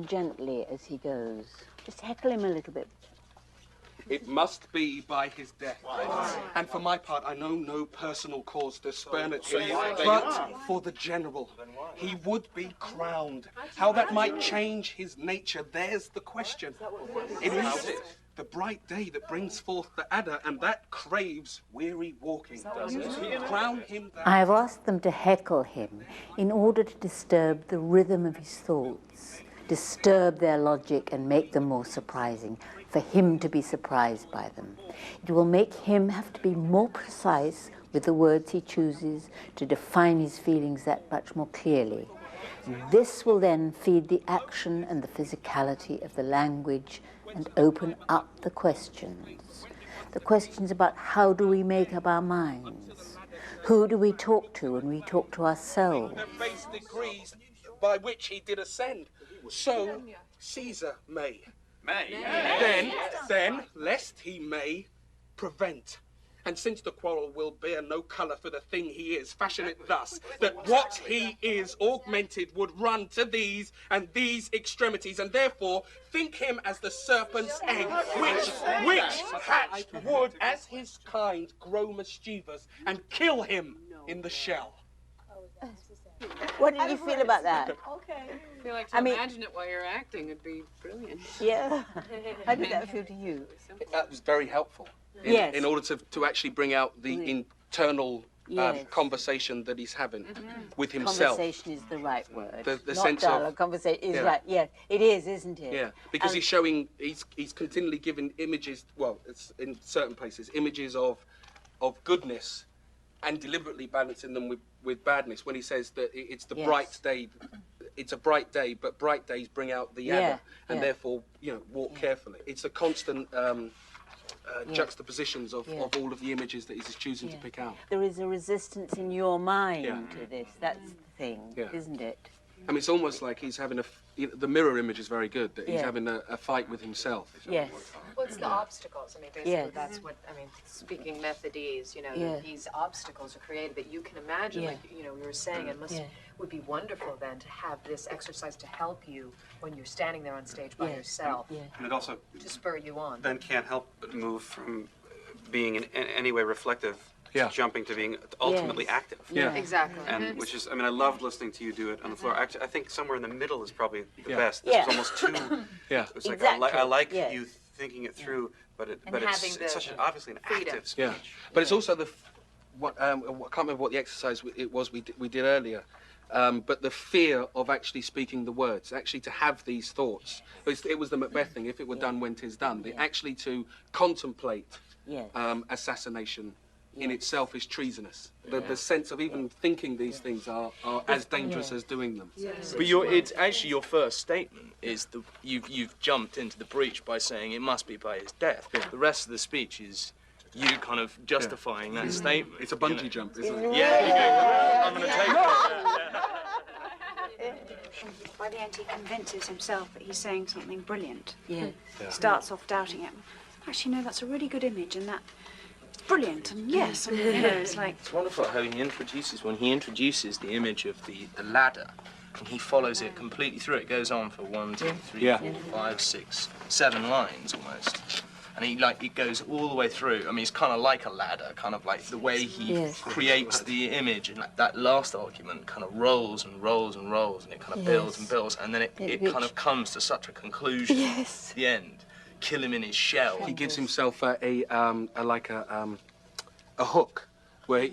gently as he goes. Just heckle him a little bit. It must be by his death. And for my part, I know no personal cause to spurn at him, but for the general. He would be crowned. How that might change his nature, there's the question. It is the bright day that brings forth the adder, and that craves weary walking. Crown him down. I have asked them to heckle him in order to disturb the rhythm of his thoughts, disturb their logic and make them more surprising, for him to be surprised by them. It will make him have to be more precise with the words he chooses to define his feelings that much more clearly. This will then feed the action and the physicality of the language and open up the questions. The questions about how do we make up our minds? Who do we talk to when we talk to ourselves? The base degrees by which he did ascend. So Caesar may. Then, lest he may prevent. And since the quarrel will bear no colour for the thing he is, fashion it thus, that what he is augmented would run to these and these extremities, and therefore think him as the serpent's egg, which hatched would, as his kind, grow mischievous and kill him in the shell. What did you feel about that? Okay. I feel like to imagine it while you're acting would be brilliant. Yeah. How did that feel to you? That was very helpful. Yes. In order to actually bring out the internal Yes. conversation that he's having with himself. Conversation is the right word. The Not sense dialogue. of Conversation is yeah. right. Yeah, it is, isn't it? yeah, because he's showing he's continually giving images. Well, it's in certain places images of goodness, and deliberately balancing them with badness. When he says that it's the bright day, it's a bright day, but bright days bring out the adder, and therefore walk carefully. It's a constant. Juxtapositions of all of the images that he's choosing to pick out. There is a resistance in your mind to this. That's the thing, isn't it? I mean, it's almost like he's having the mirror image is very good, that he's having a fight with himself. Yes. Well, it's the obstacles. I mean, basically, that's what, speaking methodese, these obstacles are created that you can imagine, like, we were saying, it would be wonderful then to have this exercise to help you when you're standing there on stage by yourself. And it also to spur you on. then can't help but move from being in any way reflective to jumping to being ultimately active. Yeah. Exactly. And which is, I loved listening to you do it on the floor. Actually, I think somewhere in the middle is probably the best. This was almost too. It's like I like you thinking it through, but it's such obviously an active speech. Yeah, but it's also I can't remember what the exercise it was we did earlier. But the fear of actually speaking the words, actually to have these thoughts. It was the Macbeth thing, if it were done when 'tis done. Actually to contemplate assassination in itself is treasonous. The sense of even thinking these things are as dangerous as doing them. But it's actually your first statement is you've jumped into the breach by saying it must be by his death. The rest of the speech is you kind of justifying that statement. It's a bungee jump, isn't it? Yeah, I'm going to take it. By the end, he convinces himself that he's saying something brilliant. Yeah. He starts off doubting it. Actually, no, that's a really good image, and that's brilliant. And yes, and, it's like. It's wonderful how he introduces the image of the ladder, and he follows it completely through. It goes on for 1, 2, 3, 4, 5, 6, 7 lines almost. And it goes all the way through. I mean, it's kind of like a ladder, kind of like the way he creates the image, and like that last argument kind of rolls and rolls and rolls, and it kind of builds and builds, and then it kind of comes to such a conclusion at the end. Kill him in his shell. He gives himself a hook where